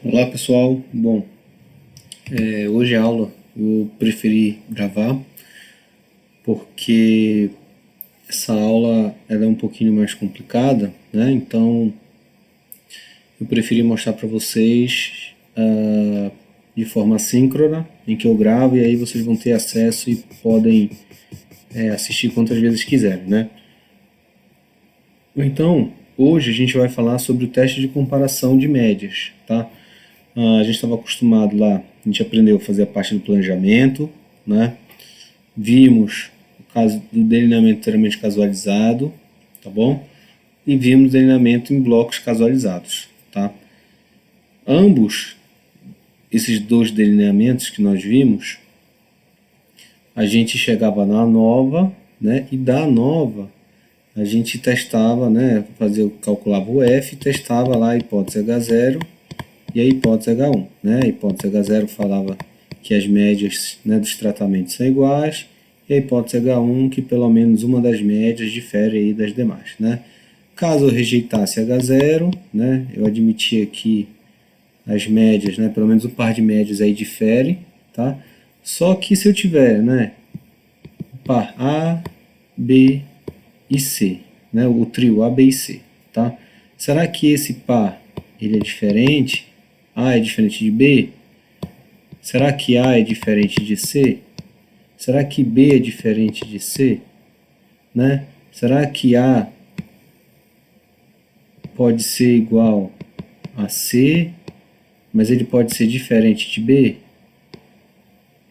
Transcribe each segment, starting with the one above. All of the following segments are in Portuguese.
Olá pessoal, bom, hoje a aula eu preferi gravar porque essa aula ela é um pouquinho mais complicada, né? Então eu preferi mostrar para vocês de forma síncrona, em que eu gravo e aí vocês vão ter acesso e podem assistir quantas vezes quiserem, né? Então, hoje a gente vai falar sobre o teste de comparação de médias, tá? A gente estava acostumado lá, a gente aprendeu a fazer a parte do planejamento, né? Vimos o caso do delineamento inteiramente casualizado, tá bom? E vimos delineamento em blocos casualizados, tá? Ambos, esses dois delineamentos que nós vimos, a gente chegava na nova, né? E da nova a gente testava, né? Calculava o F, testava lá a hipótese H0 e a hipótese H1, né? A hipótese H0 falava que as médias, né, dos tratamentos são iguais, e a hipótese H1 que pelo menos uma das médias difere aí das demais, né? Caso eu rejeitasse H0, né, eu admitia que as médias, né, pelo menos o par de médias aí difere, tá? Só que se eu tiver, né, o par A, B e C, né, o trio A, B e C, tá? Será que esse par ele é diferente? A é diferente de B? Será que A é diferente de C? Será que B é diferente de C? Né? Será que A pode ser igual a C, mas ele pode ser diferente de B?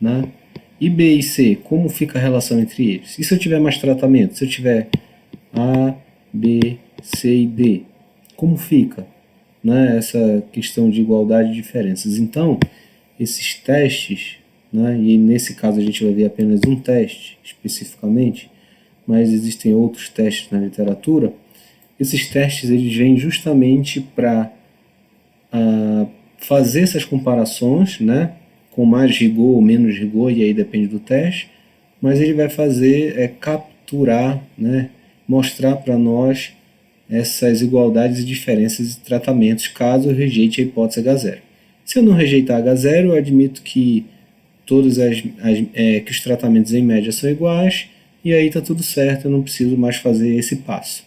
Né? E B e C, como fica a relação entre eles? E se eu tiver mais tratamento? Se eu tiver A, B, C e D, como fica, né, essa questão de igualdade de diferenças? Então, esses testes, né, e nesse caso a gente vai ver apenas um teste especificamente, mas existem outros testes na literatura. Esses testes eles vêm justamente para fazer essas comparações, né, com mais rigor ou menos rigor, e aí depende do teste, mas ele vai fazer capturar, né, mostrar para nós essas igualdades e diferenças de tratamentos caso eu rejeite a hipótese H0. Se eu não rejeitar H0, eu admito que que os tratamentos em média são iguais, e aí está tudo certo, eu não preciso mais fazer esse passo.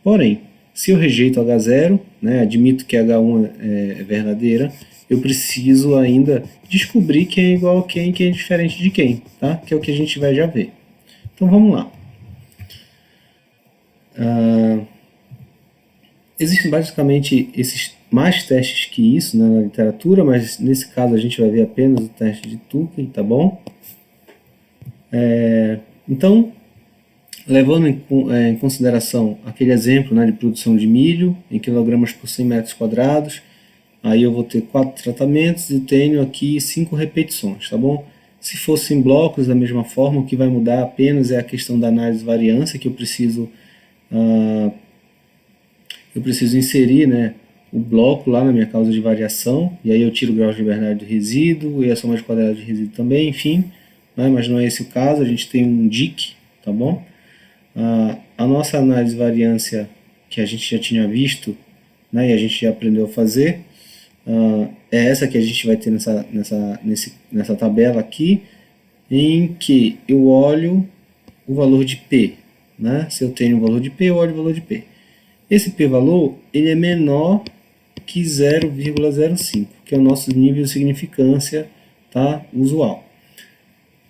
Porém, se eu rejeito H0, né, admito que H1 é verdadeira, eu preciso ainda descobrir quem é igual a quem é diferente de quem, tá? Que é o que a gente vai já ver. Então vamos lá. Existem basicamente esses mais testes que isso, né, na literatura, mas nesse caso a gente vai ver apenas o teste de Tukey, tá bom? Então, levando em consideração aquele exemplo, né, de produção de milho em quilogramas por 100 metros quadrados, aí eu vou ter 4 tratamentos e tenho aqui 5 repetições, tá bom? Se fosse em blocos da mesma forma, o que vai mudar apenas é a questão da análise de variância, que eu preciso inserir, né, o bloco lá na minha causa de variação, e aí eu tiro o grau de liberdade do resíduo e a soma de quadrados de resíduo também, enfim, né, mas não é esse o caso, a gente tem um DIC, tá bom? A nossa análise de variância, que a gente já tinha visto, né, e a gente já aprendeu a fazer, é essa que a gente vai ter nessa tabela aqui, em que eu olho o valor de P, né? Se eu tenho o valor de P, eu olho o valor de P. Esse p-valor ele é menor que 0,05, que é o nosso nível de significância, tá, usual.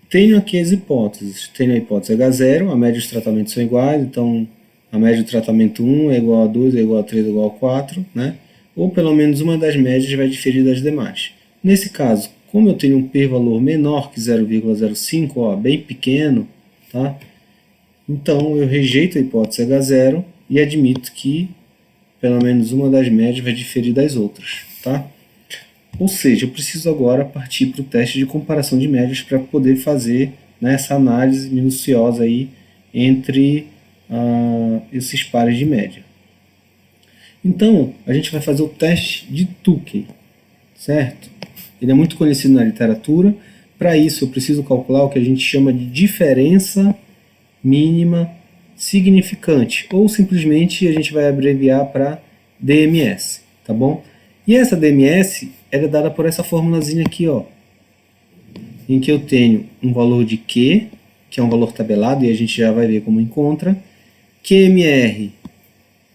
Tenho aqui as hipóteses. Tenho a hipótese H0, a média dos tratamentos são iguais, então a média do tratamento 1 é igual a 2, é igual a 3, é igual a 4, né? Ou pelo menos uma das médias vai diferir das demais. Nesse caso, como eu tenho um p-valor menor que 0,05, ó, bem pequeno, tá? Então eu rejeito a hipótese H0 e admito que pelo menos uma das médias vai diferir das outras, tá? Ou seja, eu preciso agora partir para o teste de comparação de médias para poder fazer, né, essa análise minuciosa aí entre esses pares de média. Então, a gente vai fazer o teste de Tukey, certo? Ele é muito conhecido na literatura. Para isso, eu preciso calcular o que a gente chama de diferença mínima significante, ou simplesmente a gente vai abreviar para DMS, tá bom? E essa DMS é dada por essa formulazinha aqui, ó, em que eu tenho um valor de Q, que é um valor tabelado, e a gente já vai ver como encontra. QMR,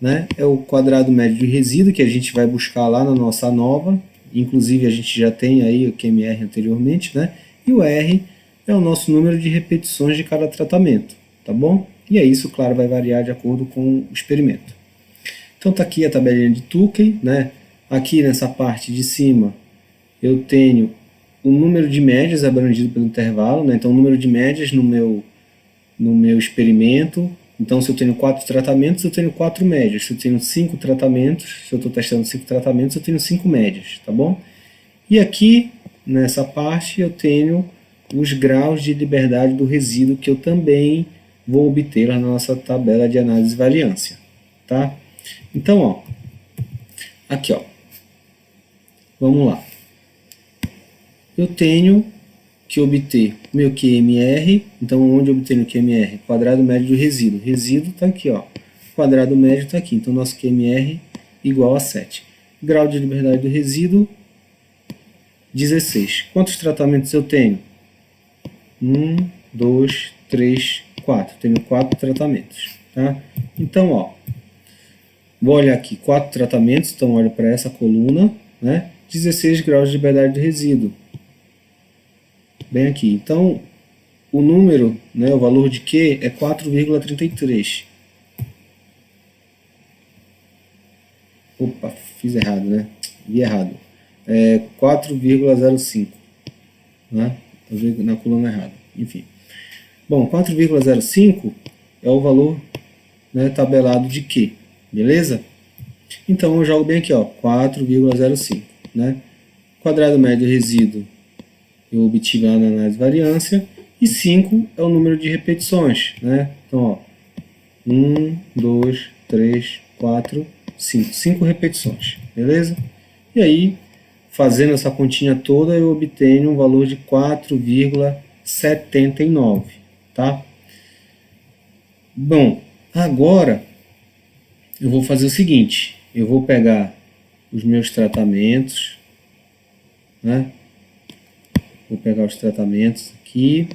né, é o quadrado médio de resíduo, que a gente vai buscar lá na nossa ANOVA. Inclusive, a gente já tem aí o QMR anteriormente, né? E o R é o nosso número de repetições de cada tratamento, tá bom? E aí isso, claro, vai variar de acordo com o experimento. Então tá aqui a tabelinha de Tukey, né? Aqui nessa parte de cima eu tenho o número de médias abrangido pelo intervalo, né? Então o número de médias no meu experimento. Então se eu tenho 4 tratamentos, eu tenho 4 médias. Se eu tenho 5 tratamentos, se eu estou testando 5 tratamentos, eu tenho 5 médias, tá bom? E aqui, nessa parte, eu tenho os graus de liberdade do resíduo que eu também vou obter lá na nossa tabela de análise de variância, tá? Então, ó, aqui, ó, vamos lá. Eu tenho que obter meu QMR, então onde eu obtenho o QMR? Quadrado médio do resíduo. Resíduo está aqui, ó, quadrado médio está aqui, então nosso QMR igual a 7. Grau de liberdade do resíduo, 16. Quantos tratamentos eu tenho? 1, 2, 3, 4. Tenho 4 tratamentos, tá? Então, ó, vou olhar aqui, 4 tratamentos, então olho para essa coluna, né? 16 graus de liberdade do resíduo. Bem aqui. Então, o número, né, o valor de Q é 4,33. Opa, fiz errado, né? Vi errado. É 4,05. Né? Estou na coluna errada. Enfim. Bom, 4,05 é o valor, né, tabelado de Q. Beleza? Então, eu jogo bem aqui, ó, 4,05. Né? Quadrado médio do resíduo eu obtive lá na análise de variância. E 5 é o número de repetições. Né? Então, ó, 1, 2, 3, 4, 5. 5 repetições. Beleza? E aí, fazendo essa continha toda, eu obtenho um valor de 4,79. Tá? Bom, agora eu vou fazer o seguinte. Eu vou pegar os meus tratamentos, né? Vou pegar os tratamentos aqui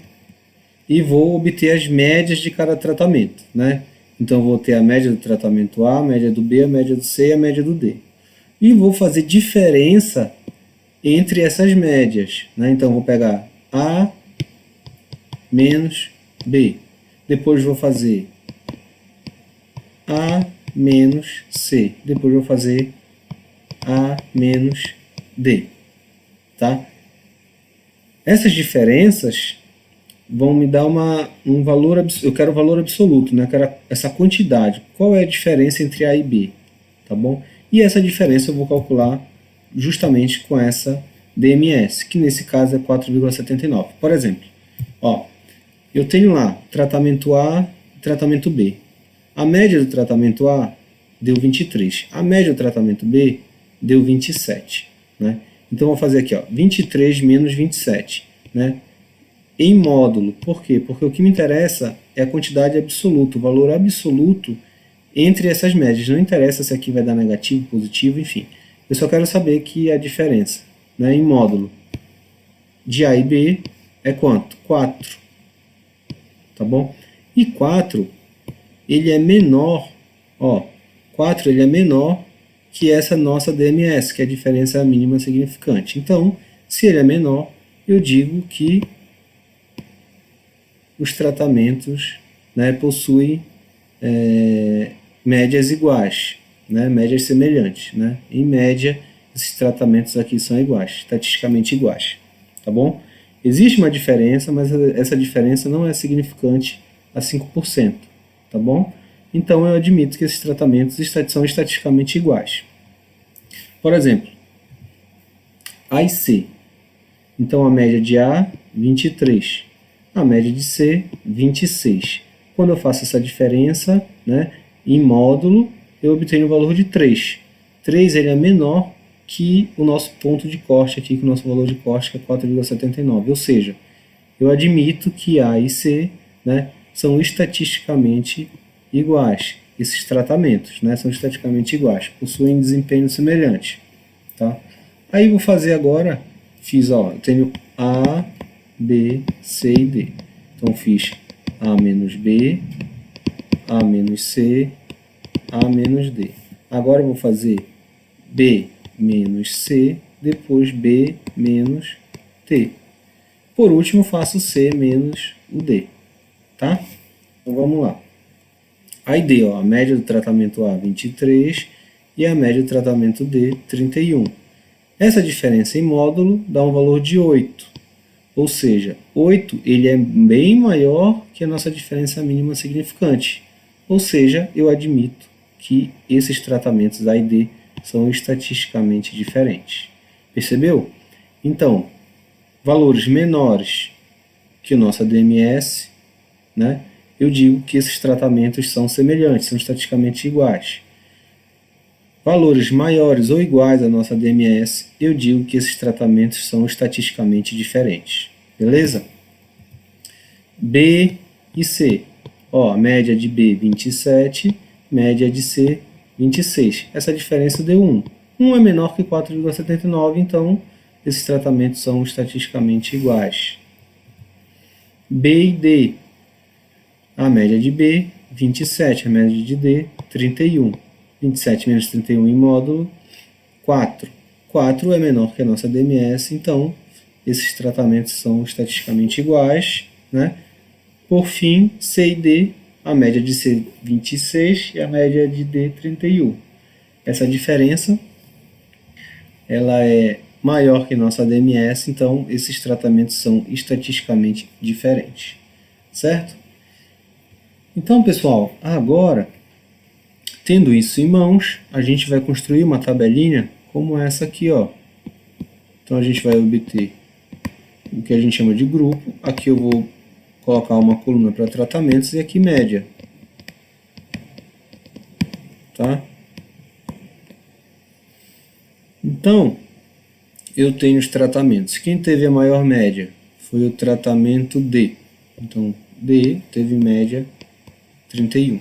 e vou obter as médias de cada tratamento, né? Então, vou ter a média do tratamento A, a média do B, a média do C e a média do D. E vou fazer diferença entre essas médias, né? Então, vou pegar A menos B. Depois vou fazer A menos C. Depois vou fazer A menos D. Tá? Essas diferenças vão me dar um valor, eu quero o valor absoluto, né? Eu quero essa quantidade. Qual é a diferença entre A e B? Tá bom? E essa diferença eu vou calcular justamente com essa DMS, que nesse caso é 4,79. Por exemplo, ó, eu tenho lá tratamento A e tratamento B. A média do tratamento A deu 23. A média do tratamento B deu 27. Né? Então, eu vou fazer aqui, ó, 23 menos 27. Né? Em módulo. Por quê? Porque o que me interessa é a quantidade absoluta, o valor absoluto entre essas médias. Não interessa se aqui vai dar negativo, positivo, enfim. Eu só quero saber que a diferença, né, em módulo de A e B é quanto? 4. Tá bom? E 4, ele é menor, ó, 4 ele é menor que essa nossa DMS, que é a diferença mínima significante. Então, se ele é menor, eu digo que os tratamentos, né, possuem médias iguais, né, médias semelhantes. Né? Em média, esses tratamentos aqui são iguais, estatisticamente iguais. Tá bom? Existe uma diferença, mas essa diferença não é significante a 5%. Tá bom? Então, eu admito que esses tratamentos são estatisticamente iguais. Por exemplo, A e C. Então, a média de A, 23. A média de C, 26. Quando eu faço essa diferença, né, em módulo, eu obtenho o valor de 3. 3 ele é menor que o nosso ponto de corte aqui, que o nosso valor de corte que é 4,79. Ou seja, eu admito que A e C, né, são estatisticamente iguais. Esses tratamentos, né, são estatisticamente iguais, possuem desempenho semelhante. tá? Aí vou fazer agora, eu tenho A, B, C e D. Então fiz A menos B, A menos C, A menos D. Agora eu vou fazer B menos C, depois B menos T. Por último, faço C menos o D, tá? Então vamos lá. Aí D, a média do tratamento A, 23, e a média do tratamento D, 31. Essa diferença em módulo dá um valor de 8. Ou seja, 8 ele é bem maior que a nossa diferença mínima significante. Ou seja, eu admito que esses tratamentos A e D são estatisticamente diferentes. Percebeu? Então, valores menores que o nosso ADMS, né, eu digo que esses tratamentos são semelhantes, são estatisticamente iguais. Valores maiores ou iguais à nossa ADMS, eu digo que esses tratamentos são estatisticamente diferentes. Beleza? B e C. Ó, a média de B, 27, média de C, 26. Essa diferença deu 1. 1 é menor que 4,79, então esses tratamentos são estatisticamente iguais. B e D. A média de B, 27, a média de D, 31. 27 menos 31 em módulo, 4. 4 é menor que a nossa DMS, então esses tratamentos são estatisticamente iguais, né? Por fim, C e D, a média de C 26 e a média de D 31. Essa diferença ela é maior que nossa DMS, então esses tratamentos são estatisticamente diferentes, certo? Então, pessoal, agora, tendo isso em mãos, a gente vai construir uma tabelinha como essa aqui, ó. Então a gente vai obter o que a gente chama de grupo. Aqui eu vou colocar uma coluna para tratamentos e aqui média, tá? Então, eu tenho os tratamentos. Quem teve a maior média foi o tratamento D. Então, D teve média 31.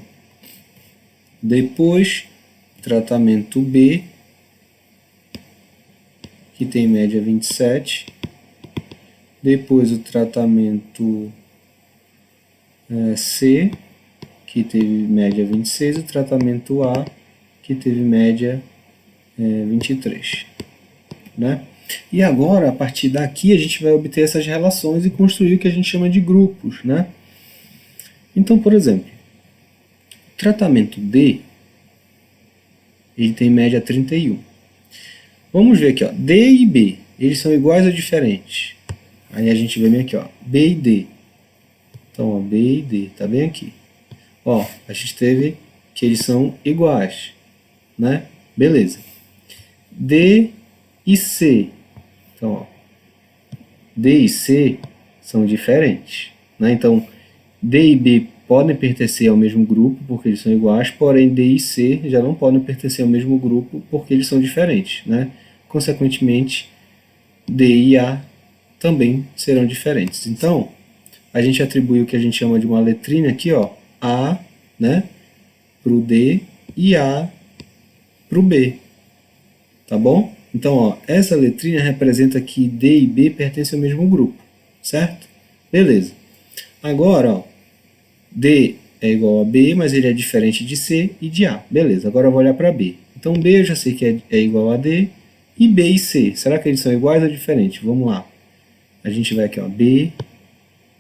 Depois, tratamento B, que tem média 27. Depois, o tratamento C, que teve média 26. E o tratamento A, que teve média 23. Né? E agora, a partir daqui, a gente vai obter essas relações e construir o que a gente chama de grupos. Né? Então, por exemplo, o tratamento D, ele tem média 31. Vamos ver aqui, ó, D e B, eles são iguais ou diferentes? Aí a gente vê bem aqui, ó, B e D. Então, ó, B e D, tá bem aqui. Ó, a gente teve que eles são iguais, né? Beleza. D e C. Então, ó, D e C são diferentes, né? Então, D e B podem pertencer ao mesmo grupo porque eles são iguais, porém D e C já não podem pertencer ao mesmo grupo porque eles são diferentes, né? Consequentemente, D e A também serão diferentes. Então, a gente atribui o que a gente chama de uma letrinha aqui, ó, A, né, para o D e A para o B, tá bom? Então, ó, essa letrinha representa que D e B pertencem ao mesmo grupo, certo? Beleza. Agora, ó, D é igual a B, mas ele é diferente de C e de A. Beleza, agora eu vou olhar para B. Então, B eu já sei que é igual a D, e B e C, será que eles são iguais ou diferentes? Vamos lá. A gente vai aqui, ó, B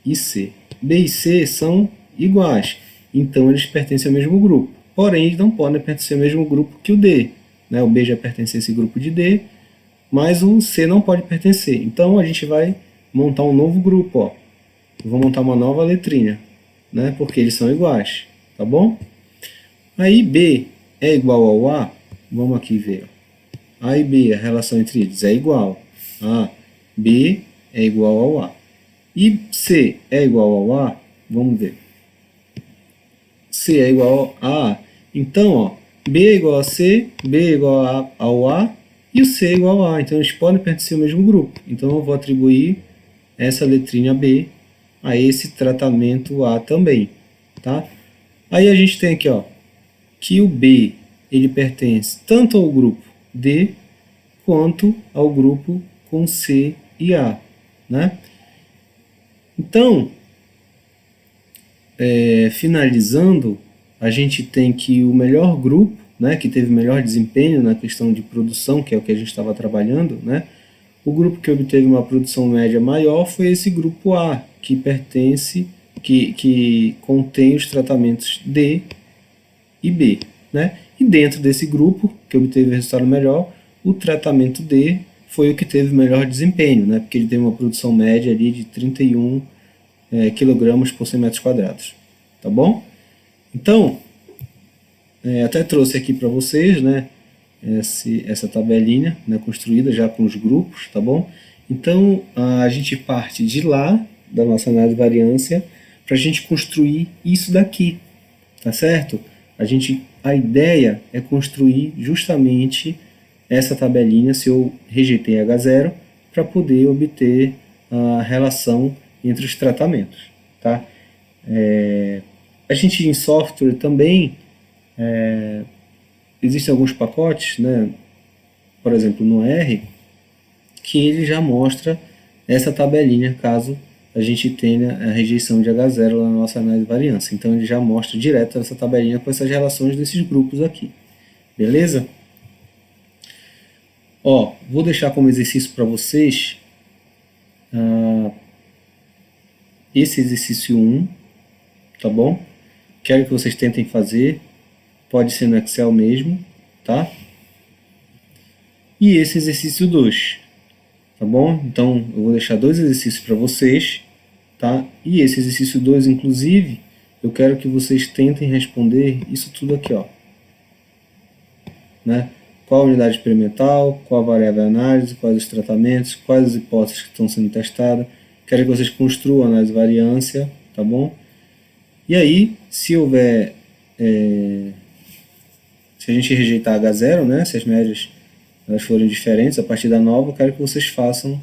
e C. B e C são iguais, então eles pertencem ao mesmo grupo. Porém, eles não podem pertencer ao mesmo grupo que o D. Né? O B já pertence a esse grupo de D, mas o C não pode pertencer. Então, a gente vai montar um novo grupo. Ó. Eu vou montar uma nova letrinha, né? Porque eles são iguais, tá bom? Aí, B é igual ao A. Vamos aqui ver. A e B, a relação entre eles é igual a B é igual ao A. E C é igual ao A, vamos ver. C é igual a A. Então, ó, B é igual a C, B é igual ao A e o C é igual a A. Então, eles podem pertencer ao mesmo grupo. Então, eu vou atribuir essa letrinha B a esse tratamento A também. Tá? Aí a gente tem aqui, ó, que o B ele pertence tanto ao grupo D quanto ao grupo com C e A, né? Então, finalizando, a gente tem que o melhor grupo, né, que teve melhor desempenho na questão de produção, que é o que a gente estava trabalhando, né? O grupo que obteve uma produção média maior foi esse grupo A, que pertence, que contém os tratamentos D e B, né? E dentro desse grupo, que obteve resultado melhor, o tratamento D foi o que teve melhor desempenho, né? Porque ele teve uma produção média ali de 31 quilogramas por 100 metros quadrados, tá bom? Então, até trouxe aqui para vocês, né, essa tabelinha, né, construída já com os grupos, tá bom? Então, a gente parte de lá, da nossa análise de variância, para a gente construir isso daqui, tá certo? A ideia é construir justamente essa tabelinha, se eu rejeitei H0, para poder obter a relação entre os tratamentos, tá? A gente em software também existem alguns pacotes, né? Por exemplo, no R, que ele já mostra essa tabelinha caso a gente tenha a rejeição de H0 lá na nossa análise de variância. Então ele já mostra direto essa tabelinha com essas relações desses grupos aqui. Beleza? Ó, vou deixar como exercício para vocês esse exercício 1, tá bom? Quero que vocês tentem fazer, pode ser no Excel mesmo, tá? E esse exercício 2, tá bom? Então, eu vou deixar 2 exercícios para vocês, tá? E esse exercício 2, inclusive, eu quero que vocês tentem responder isso tudo aqui, ó. Né? Qual a unidade experimental, qual a variável de análise, quais os tratamentos, quais as hipóteses que estão sendo testadas. Quero que vocês construam a análise de variância, tá bom? E aí, se houver... se a gente rejeitar H0, né? Se as médias elas forem diferentes, a partir da nova, eu quero que vocês façam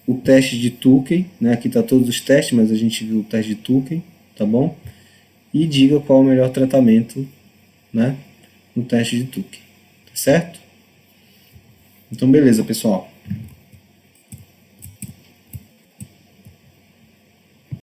o teste de Tukey, né? Aqui está todos os testes, mas a gente viu o teste de Tukey, tá bom? E diga qual o melhor tratamento, né? No teste de Tukey, tá certo? Então, beleza, pessoal.